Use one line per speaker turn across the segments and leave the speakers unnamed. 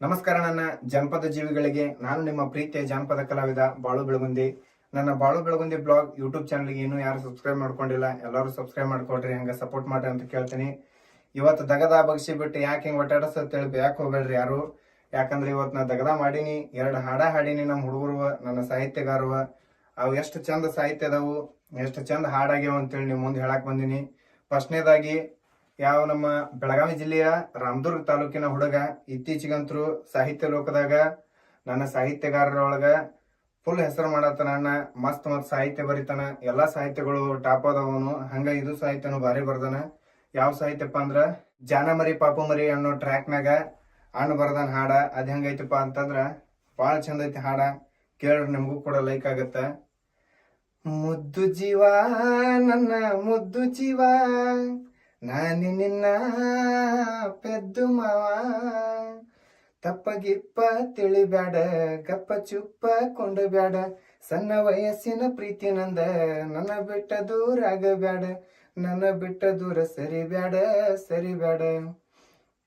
ನಮಸ್ಕಾರ ನನ್ನ ಜನಪದ ಜೀವಿಗಳಿಗೆ. ನಾನು ನಿಮ್ಮ ಪ್ರೀತಿಯ ಜಾನಪದ ಕಲಾವಿದ ಬಾಳು ಬೆಳಗುಂದಿ. ನನ್ನ ಬಾಳು ಬೆಳಗುಂದಿ ಬ್ಲಾಗ್ ಯೂಟ್ಯೂಬ್ ಚಾನಲ್ಗೆ ಇನ್ನೂ ಯಾರು ಸಬ್ಸ್ಕ್ರೈಬ್ ಮಾಡ್ಕೊಂಡಿಲ್ಲ, ಎಲ್ಲರೂ ಸಬ್ಸ್ಕ್ರೈಬ್ ಮಾಡ್ಕೊಳ್ರಿ, ಹಂಗ ಸಪೋರ್ಟ್ ಮಾಡ್ರಿ ಅಂತ ಕೇಳ್ತೀನಿ. ಇವತ್ತು ದಗದ ಬಗ್ಸಿ ಬಿಟ್ಟು ಯಾಕೆ ಹಿಂಗೆ ಒಟ್ಟಾಡಸ್ತೇಳಿ ಯಾಕೆ ಹೋಗ್ಬೇಡ್ರಿ ಯಾರು. ಯಾಕಂದ್ರೆ ಇವತ್ತು ನಾ ದಗದ ಮಾಡೀನಿ, 2 ಹಾಡ ಹಾಡೀನಿ. ನಮ್ಮ ಹುಡುಗರು, ನನ್ನ ಸಾಹಿತ್ಯಗಾರವ, ಅವು ಎಷ್ಟು ಚಂದ ಸಾಹಿತ್ಯ ಅದಾವು, ಎಷ್ಟು ಚಂದ ಹಾಡಾಗ್ಯಾವ ಅಂತೇಳಿ ನಿಮ್ಮ ಮುಂದೆ ಹೇಳಕ್ ಬಂದೀನಿ. ಫಸ್ಟ್ನೇದಾಗಿ ಯಾವ ನಮ್ಮ ಬೆಳಗಾವಿ ಜಿಲ್ಲೆಯ ರಾಮದುರ್ಗ ತಾಲೂಕಿನ ಹುಡುಗ, ಇತ್ತೀಚಿಗಂತರೂ ಸಾಹಿತ್ಯ ಲೋಕದಾಗ ನನ್ನ ಸಾಹಿತ್ಯಗಾರರೊಳಗ ಫುಲ್ ಹೆಸರು ಮಾಡತ್ತಾನ. ಅಣ್ಣ ಮಸ್ತ್ ಸಾಹಿತ್ಯ ಬರಿತಾನ, ಎಲ್ಲಾ ಸಾಹಿತ್ಯಗಳು ಟಾಪ್ ಆದವನು. ಹಂಗ ಇದು ಸಾಹಿತ್ಯನು ಭಾರಿ ಬರ್ದಾನ. ಯಾವ ಸಾಹಿತ್ಯಪ್ಪ ಅಂದ್ರ ಜಾನಮರಿ ಪಾಪುಮರಿ ಅನ್ನೋ ಟ್ರ್ಯಾಕ್ನಾಗ ಅಣ್ಣ ಬರ್ದಾನ ಹಾಡ. ಅದ್ ಹೆಂಗೈತಪ್ಪ ಅಂತಂದ್ರ ಭಾಳ ಚಂದ ಐತಿ ಹಾಡ, ಕೇಳ್ರಿ, ನಿಮ್ಗೂ ಕೂಡ ಲೈಕ್ ಆಗತ್ತ. ಮುದ್ದು ಜೀವ ನನ್ನ ಮುದ್ದು ಜೀವ, ನಾನಿ ನಿನ್ನ ಪೆದ್ದು ಮಾವ, ತಪ್ಪಗಿಪ್ಪ ತಿಳಿಬ್ಯಾಡ, ಗಪ್ಪ ಚುಪ್ಪ ಕೊಂಡು ಬ್ಯಾಡ, ಸಣ್ಣ ವಯಸ್ಸಿನ ಪ್ರೀತಿ ನಂದ, ನನ್ನ ಬಿಟ್ಟ ದೂರ ಆಗಬ್ಯಾಡ, ನನ್ನ ಬಿಟ್ಟ ದೂರ ಸರಿಬ್ಯಾಡ ಸರಿಬ್ಯಾಡ.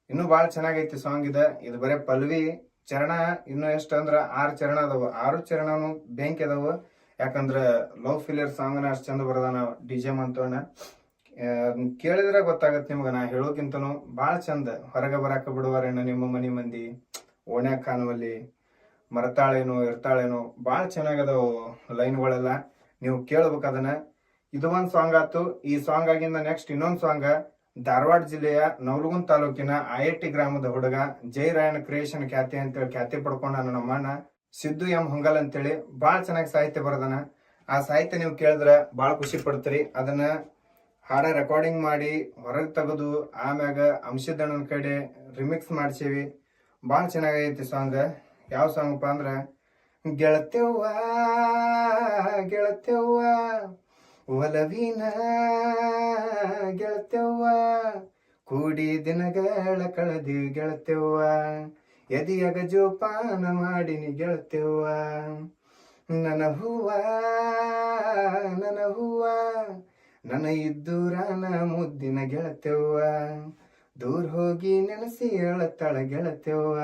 ಇನ್ನು ಭಾಳ ಚೆನ್ನಾಗೈತಿ ಸಾಂಗ್ ಇದು ಬರೇ ಪಲ್ವಿ ಚರಣ. ಇನ್ನು ಎಷ್ಟು ಅಂದ್ರ 6 ಚರಣ ಅದಾವ. 6 ಚರಣನು ಬೆಂಕಿ ಅದಾವ. ಯಾಕಂದ್ರ ಲವ್ ಫಿಲಿಯರ್ ಸಾಂಗ್ನ ಅಷ್ಟು ಚಂದ ಬರದಾನ DJ ಮಂತೋಣ. ಕೇಳಿದ್ರೆ ಗೊತ್ತಾಗತ್ತೆ ನಿಮ್ಗ, ನಾ ಹೇಳೋಕ್ಕಿಂತನೂ ಭಾಳ ಚಂದ. ಹೊರಗೆ ಬರಾಕ ಬಿಡುವಾರೇನ ನಿಮ್ಮ ಮನಿ ಮಂದಿ, ಓಣ್ಯಾಗ ಕಾಣುವಲ್ಲಿ, ಮರತಾಳೇನೋ ಇರ್ತಾಳೇನೋ, ಭಾಳ ಚೆನ್ನಾಗದವು ಲೈನ್ಗಳೆಲ್ಲ. ನೀವು ಕೇಳ್ಬೇಕು ಅದನ್ನ. ಇದು ಒಂದ್ ಸಾಂಗ್ ಆತು. ಈ ಸಾಂಗ್ ಆಗಿಂದ ನೆಕ್ಸ್ಟ್ ಇನ್ನೊಂದ್ ಸಾಂಗ್ ಧಾರವಾಡ ಜಿಲ್ಲೆಯ ನವಲಗುಂದ ತಾಲೂಕಿನ IIT ಗ್ರಾಮದ ಹುಡುಗ ಜೈರಾಯಣ ಕ್ರಿಯೇಷನ್ ಖ್ಯಾತಿ ಅಂತೇಳಿ ಖ್ಯಾತಿ ಪಡ್ಕೊಂಡ ನಮ್ಮಣ್ಣ ಸಿದ್ದು ಎಂ ಹೊಂಗಲ್ ಅಂತೇಳಿ ಭಾಳ ಚೆನ್ನಾಗಿ ಸಾಹಿತ್ಯ ಬರದಾನ. ಆ ಸಾಹಿತ್ಯ ನೀವು ಕೇಳಿದ್ರೆ ಭಾಳ ಖುಷಿ ಪಡ್ತೀರಿ. ಅದನ್ನ ಹಾಡ ರೆಕಾರ್ಡಿಂಗ್ ಮಾಡಿ ಹೊರಗೆ ತೆಗೆದು ಆಮ್ಯಾಗ ಅಂಶದಣ್ಣನ ಕಡೆ ರಿಮಿಕ್ಸ್ ಮಾಡ್ಸೇವಿ. ಭಾಳ ಚೆನ್ನಾಗೈತಿ ಸಾಂಗ್. ಯಾವ ಸಾಂಗಪ್ಪ ಅಂದ್ರ ಗೆಳತ್ಯವ್ವ ಗೆಳತ್ಯವ್ವ ಒಲವಿನ ಗೆಳತ್ಯವ್ವ, ಕೂಡಿ ದಿನಗಳ ಕಳೆದಿ ಗೆಳತ್ಯವ್ವ, ಎದಿಯಾಗ ಜೋಪಾನ ಮಾಡಿನಿ ಗೆಳತ್ಯವ್ವ, ನನ್ನ ಹೂವ ನನ್ನ ಹೂವ, ನನ್ನ ಇದ್ದೂರಾನ ಮುದ್ದಿನ ಗೆಳತ್ಯವ್ವ, ದೂರ ಹೋಗಿ ನೆನೆಸಿ ಅಳತಾಳ ಗೆಳತ್ಯವ್ವ,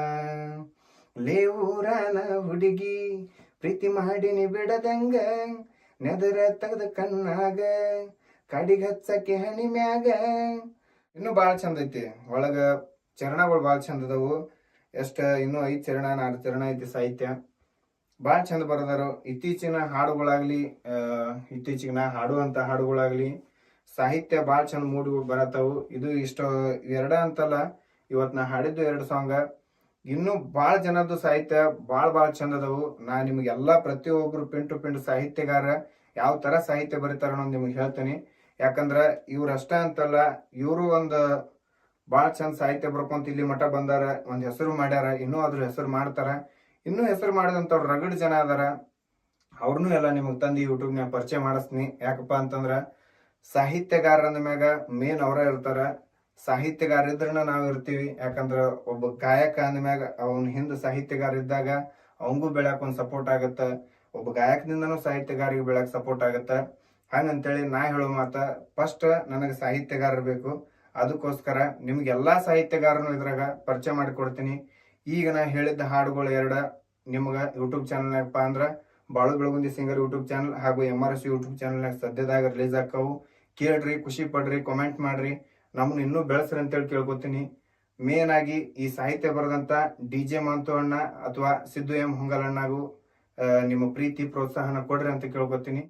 ಲೇ ಊರಾನ ಹುಡುಗಿ ಪ್ರೀತಿ ಮಾಡಿನಿ ಬಿಡದಂಗ, ನೆದರ ತೆಗೆದ ಕಣ್ಣಾಗ ಕಡಿಗೆ ಹಚ್ಚಕ್ಕೆ ಹಣಿ ಮ್ಯಾಗ. ಇನ್ನು ಭಾಳ ಚಂದ ಐತಿ ಒಳಗ ಚರಣಗಳು ಭಾಳ ಚಂದ ಅದಾವು. ಇನ್ನೂ 5 ಚರಣ 4 ಚರಣ ಐತಿ ಸಾಹಿತ್ಯ. ಭಾಳ ಚಂದ ಬರದಾರು. ಇತ್ತೀಚಿನ ಹಾಡುಗಳಾಗ್ಲಿ, ಇತ್ತೀಚಿಗೆ ನಾ ಹಾಡುವಂತ ಹಾಡುಗಳಾಗ್ಲಿ, ಸಾಹಿತ್ಯ ಭಾಳ ಚಂದ ಮೂಡಿಗಳು ಬರತ್ತಾವು. ಇದು ಇಷ್ಟ 2 ಅಂತಲ್ಲ, ಇವತ್ತು ನಾ ಹಾಡಿದ್ದು 2 ಸಾಂಗ್. ಇನ್ನು ಭಾಳ ಜನದ್ದು ಸಾಹಿತ್ಯ ಭಾಳ ಚಂದ ಅದಾವು. ನಾ ನಿಮ್ಗೆಲ್ಲಾ ಪ್ರತಿಯೊಬ್ರು ಪಿಂಟು ಪಿಂಟು ಸಾಹಿತ್ಯಗಾರ ಯಾವ ತರ ಸಾಹಿತ್ಯ ಬರೀತಾರ ಅನ್ನೋದು ನಿಮ್ಗೆ ಹೇಳ್ತೀನಿ. ಯಾಕಂದ್ರ ಇವ್ರಷ್ಟ ಅಂತಲ್ಲ, ಇವರು ಒಂದು ಭಾಳ ಚಂದ ಸಾಹಿತ್ಯ ಬರ್ಕೊಂತ ಇಲ್ಲಿ ಮಠ ಬಂದಾರ, ಒಂದ್ ಹೆಸರು ಮಾಡ್ಯಾರ, ಇನ್ನೂ ಅದ್ರ ಹೆಸರು ಮಾಡ್ತಾರ. ಇನ್ನೂ ಹೆಸರು ಮಾಡಿದಂಥವ್ರು ರಗಡ್ ಜನ ಅದಾರ. ಅವ್ರನ್ನೂ ಎಲ್ಲ ನಿಮಗ್ ತಂದು ಯೂಟ್ಯೂಬ್ನ್ಯಾಗ ಪರಿಚಯ ಮಾಡಿಸ್ತೀನಿ. ಯಾಕಪ್ಪ ಅಂತಂದ್ರ ಸಾಹಿತ್ಯಗಾರ ಅಂದ ಮ್ಯಾಗ ಮೇನ್ ಅವರ ಇರ್ತಾರ. ಸಾಹಿತ್ಯಗಾರ ಇದ್ರನ ನಾವ್ ಇರ್ತೀವಿ. ಯಾಕಂದ್ರ ಒಬ್ಬ ಗಾಯಕ ಅಂದ್ಮ್ಯಾಗ ಅವನ್ ಹಿಂದ ಸಾಹಿತ್ಯಗಾರ ಇದ್ದಾಗ ಅವಂಗೂ ಬೆಳ್ಯಾಕ ಒಂದ್ ಸಪೋರ್ಟ್ ಆಗತ್ತ. ಒಬ್ಬ ಗಾಯಕದಿಂದನೂ ಸಾಹಿತ್ಯಗಾರಿಗೆ ಬೆಳ್ಯಾಕ ಸಪೋರ್ಟ್ ಆಗತ್ತ. ಹಂಗಂತೇಳಿ ನಾ ಹೇಳೋ ಮಾತ, ಫಸ್ಟ್ ನನಗೆ ಸಾಹಿತ್ಯಗಾರರು ಬೇಕು. ಅದಕ್ಕೋಸ್ಕರ ನಿಮ್ಗೆಲ್ಲಾ ಸಾಹಿತ್ಯಗಾರನು ಇದ್ರಾಗ ಪರಿಚಯ ಮಾಡಿಕೊಡ್ತೀನಿ. ಈಗ ನಾ ಹೇಳಿದ್ದ ಹಾಡುಗಳು 2 ನಿಮ್ಗ ಯೂಟ್ಯೂಬ್ ಚಾನಲ್ನಾಗಪ್ಪ ಅಂದ್ರ ಬಾಳು ಬೆಳಗುಂದಿ ಸಿಂಗರ್ ಯೂಟ್ಯೂಬ್ ಚಾನಲ್ ಹಾಗೂ MRS ಯೂಟ್ಯೂಬ್ ಚಾನಲ್ನಾಗ ಸದ್ಯದಾಗ ರಿಲೀಸ್ ಆಕ್ಕವು. ಕೇಳ್ರಿ, ಖುಷಿ ಪಡ್ರಿ, ಕಾಮೆಂಟ್ ಮಾಡ್ರಿ, ನಮ್ಮನ್ನ ಇನ್ನೂ ಬೆಳೆಸ್ರಿ ಅಂತೇಳಿ ಕೇಳ್ಕೊತೀನಿ. ಮೇನ್ ಆಗಿ ಈ ಸಾಹಿತ್ಯ ಬರೆದಂತ DJ ಮಂತು ಅಣ್ಣ ಅಥವಾ ಸಿದ್ದು ಎಂ ಹೊಂಗಲ್ ಅಣ್ಣಗೂ ನಿಮ್ಮ ಪ್ರೀತಿ ಪ್ರೋತ್ಸಾಹನ ಕೊಡ್ರಿ ಅಂತ ಕೇಳ್ಕೊತೀನಿ.